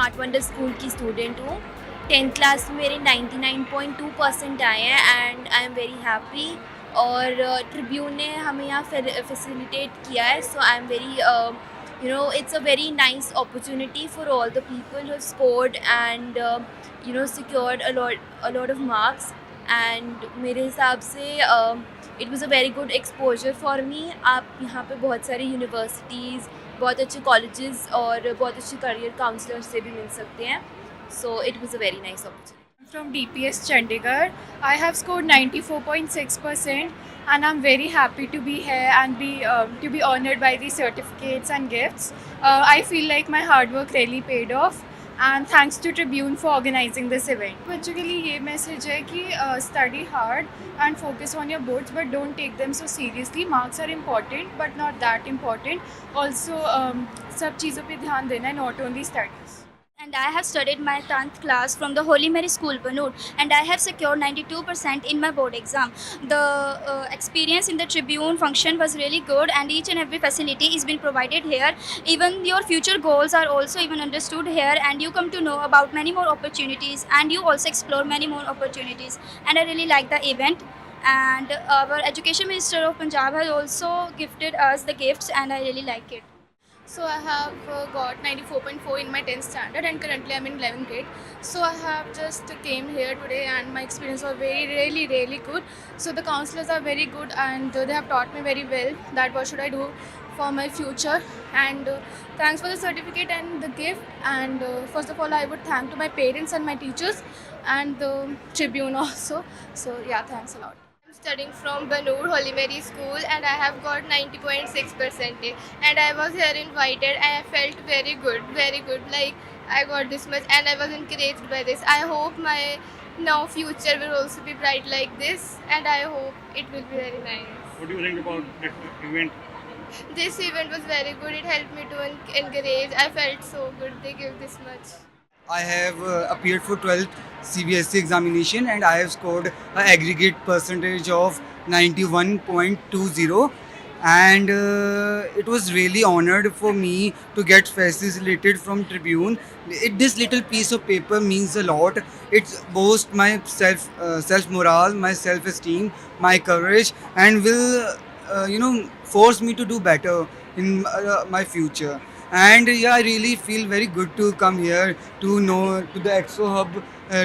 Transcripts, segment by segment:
Smart wonder school की student हूँ। 10th class में मेरे 99.2% आए हैं and I am very happy. और ट्रिब्यून ने हमें यहाँ फैसिलिटेट किया है, so I am very it's a very nice opportunity for all the people who scored and secured a lot of marks. And मेरे हिसाब से it was a very good exposure for me. आप यहाँ पे बहुत सारी यूनिवर्सिटीज़, बहुत अच्छे कॉलेजेस और बहुत अच्छे करियर काउंसलर से भी मिल सकते हैं। So it was a very nice opportunity. From DPS Chandigarh. I have scored 94.6% and I'm very happy to be here and to be honored by the certificates and gifts. I feel like my hard work really paid off and thanks to Tribune for organizing this event. बच्चों के लिए ये message है कि study hard and focus on your boards but don't take them so seriously. Marks are important but not that important. Also सब चीज़ों पे ध्यान देना है, not only studies. And I have studied my 10th class from the Holy Mary School, Banur, and I have secured 92% in my board exam. The experience in the Tribune function was really good, and each and every facility is being provided here. Even your future goals are also even understood here, and you come to know about many more opportunities, and you also explore many more opportunities. And I really like the event. And our Education Minister of Punjab has also gifted us the gifts, and I really like it. So I have got 94.4 in my 10th standard and currently I'm in 11th grade. So I have just came here today and my experience was really good. So the counselors are very good and they have taught me very well that what should I do for my future. And thanks for the certificate and the gift. And first of all I would thank to my parents and my teachers and the Tribune also. So yeah, thanks a lot. Studying from Banur Holy Mary School and I have got 90.6% and I was here invited and I felt very good, like I got this much and I was encouraged by this. I hope my now future will also be bright like this and I hope it will be very nice. What do you think about that event? This event was very good. It helped me to encourage. I felt so good they give this much. I have appeared for 12th CBSE examination and I have scored an aggregate percentage of 91.20 and it was really honored for me to get facilitated from Tribune. This little piece of paper means a lot. It boosts my self morale, my self esteem, my courage and will force me to do better in my future. And yeah, I really feel very good to come here to the Exo Hub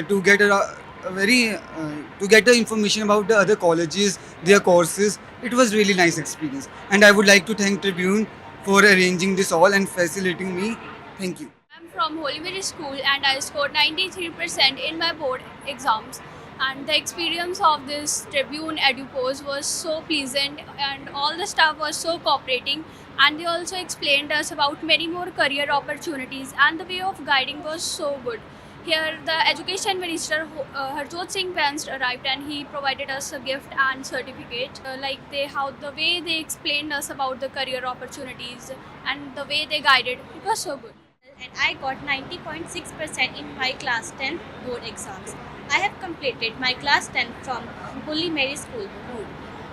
to get to get the information about the other colleges, their courses. It was really nice experience, and I would like to thank Tribune for arranging this all and facilitating me. Thank you. I'm from Holy Mary School and I scored 93% in my board exams. And the experience of this Tribune EduPose was so pleasant and all the staff was so cooperating, and they also explained us about many more career opportunities and the way of guiding was so good. Here the Education Minister Harjot Singh Banst arrived and he provided us a gift and certificate. The way they explained us about the career opportunities and the way they guided, it was so good. And I got 90.6% in my class 10 board exams. I have completed my class 10 from Holy Mary School, Banur.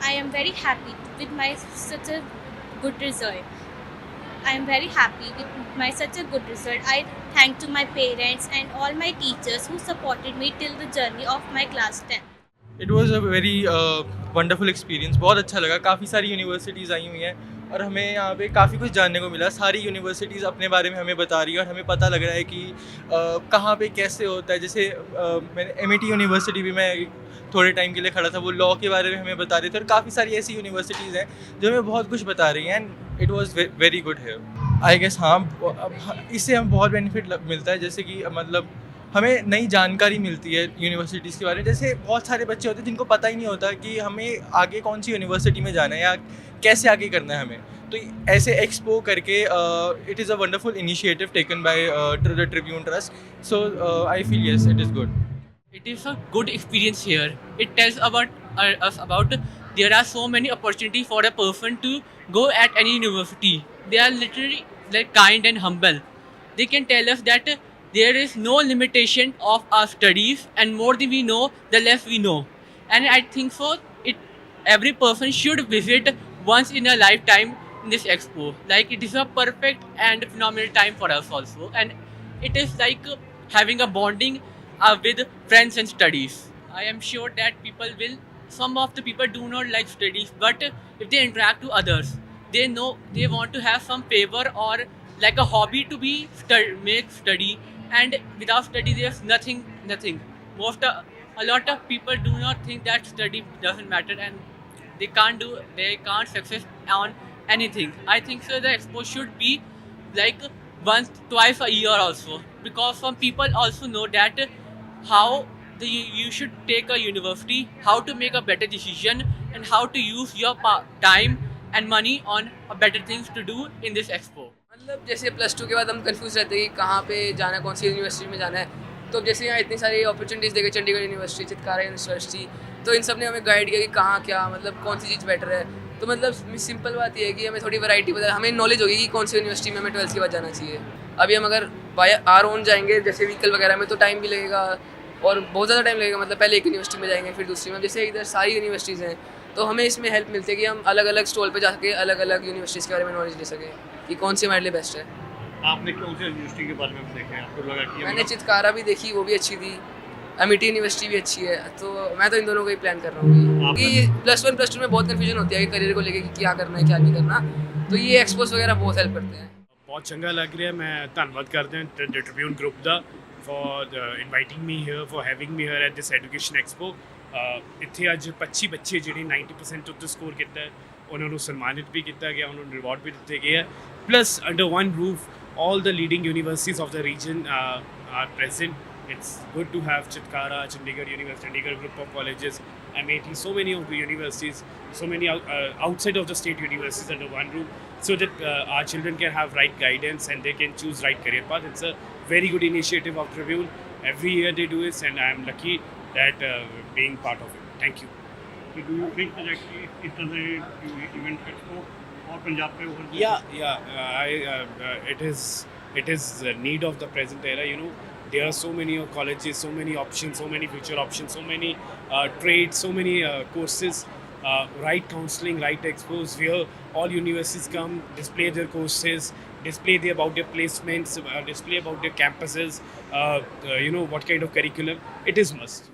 I am very happy with my such a good result. I am very happy with my such a good result. I thank to my parents and all my teachers who supported me till the journey of my class 10. It was a very wonderful experience. बहुत अच्छा लगा। काफ़ी सारी universities आई हुई हैं और हमें यहाँ पे काफ़ी कुछ जानने को मिला। सारी यूनिवर्सिटीज़ अपने बारे में हमें बता रही है और हमें पता लग रहा है कि कहाँ पे कैसे होता है। जैसे मैंने MIT यूनिवर्सिटी भी मैं थोड़े टाइम के लिए खड़ा था, वो लॉ के बारे में हमें बता रहे थे। और काफ़ी सारी ऐसी यूनिवर्सिटीज़ हैं जो हमें बहुत कुछ बता रही हैं and it was very good here. I guess हाँ, इससे हमें बहुत बेनिफिट मिलता है। जैसे कि मतलब हमें नई जानकारी मिलती है यूनिवर्सिटीज़ के बारे में। जैसे बहुत सारे बच्चे होते हैं जिनको पता ही नहीं होता कि हमें आगे कौन सी यूनिवर्सिटी में जाना है या कैसे आगे करना है हमें। तो ऐसे एक्सपो करके it is a wonderful initiative taken by the Tribune trust. So I feel yes it is good. It is a good experience here. It tells about us about there are so many opportunities for a person to go at any university. They are literally like kind and humble. They can tell us that there is no limitation of our studies, and more than we know, the less we know. And I think so. Every person should visit once in a lifetime in this expo. Like it is a perfect and phenomenal time for us also, and it is like having a bonding with friends and studies. I am sure that some of the people do not like studies, but if they interact to others, they know they want to have some favor or like a hobby to be make study, and without study there's nothing. A lot of people do not think that study doesn't matter, and they can't success on anything. I think so the expo should be like twice a year also, because some people also know that how you should take a university, how to make a better decision, and how to use your time and money on better things to do in this expo. मतलब जैसे +2 के बाद हम confuse रहते हैं कि कहाँ पे जाना है, कौन सी यूनिवर्सिटी में जाना है. तो जैसे यहाँ इतनी सारी अपॉर्चुनिटीज़ देखे, चंडीगढ़ यूनिवर्सिटी, चितकारा यूनिवर्सिटी, तो इन सब ने हमें गाइड किया कि कहाँ क्या मतलब कौन सी चीज़ बेटर है. तो मतलब सिंपल बात ये है कि हमें थोड़ी वैरायटी बता, हमें नॉलेज होगी कि कौन सी यूनिवर्सिटी में हमें 12th के बाद जाना चाहिए. अभी हम अगर बाय आर ओन जाएंगे जैसे व्हीकल वगैरह में, तो टाइम भी लगेगा और बहुत ज़्यादा टाइम लगेगा. मतलब पहले एक यूनिवर्सिटी में जाएंगे, फिर दूसरी में. जैसे इधर सारी यूनिवर्सिटीज़ हैं, तो हमें इसमें हेल्प मिलती है कि हम अलग अलग स्टॉल पे जाके अलग अलग यूनिवर्सिटीज़ के बारे में नॉलेज ले सकें कि कौन सी हमारे लिए बेस्ट है. आपने कौन सी यूनिवर्सिटी के बारे में देखा है, आपको लगा कि मैंने चितकारा भी देखी, वो भी अच्छी थी. अमिटी यूनिवर्सिटी भी अच्छी है. तो मैं तो इन दोनों को ही प्लान कर रहा हूँ कि +1 +2 में बहुत कन्फ्यूजन होती है कि करियर को लेके कि क्या करना है क्या नहीं करना. तो ये एक्सपोज वगैरह बहुत हेल्प करते हैं. बहुत चंगा लग रहा है. मैं धन्यवाद करते हैं the Tribune group the for inviting me here, for having me here at this education expo. ਇੱਥੇ ਅੱਜ 25 ਬੱਚੇ ਜਿਹੜੇ 90% ਉੱਤੇ ਸਕੋਰ ਕੀਤਾ ਹੈ, ਉਹਨਾਂ ਨੂੰ ਸਨਮਾਨਿਤ ਵੀ ਕੀਤਾ ਗਿਆ, ਉਹਨਾਂ ਨੂੰ ਰਿਵਾਰਡ ਵੀ ਦਿੱਤੇ ਗਏ ਹੈ. Plus under one roof all the leading universities of the region are present. It's good to have Chitkara, Chandigarh University, Chandigarh group of colleges, MIT, so many of the universities, so many outside of the state universities under one roof, so that our children can have right guidance and they can choose right career path. It's a very good initiative of Tribune. Every year they do this, and I am lucky that being part of it. Thank you. Do you think that actually इस तरह से event expo और पंजाब पे over? It is the need of the present era. You know, there are so many colleges, so many options, so many future options, so many trades, so many courses. Right counseling, right expos, where all universities come, display their courses, display about their placements, display about their campuses. You know what kind of curriculum. It is must.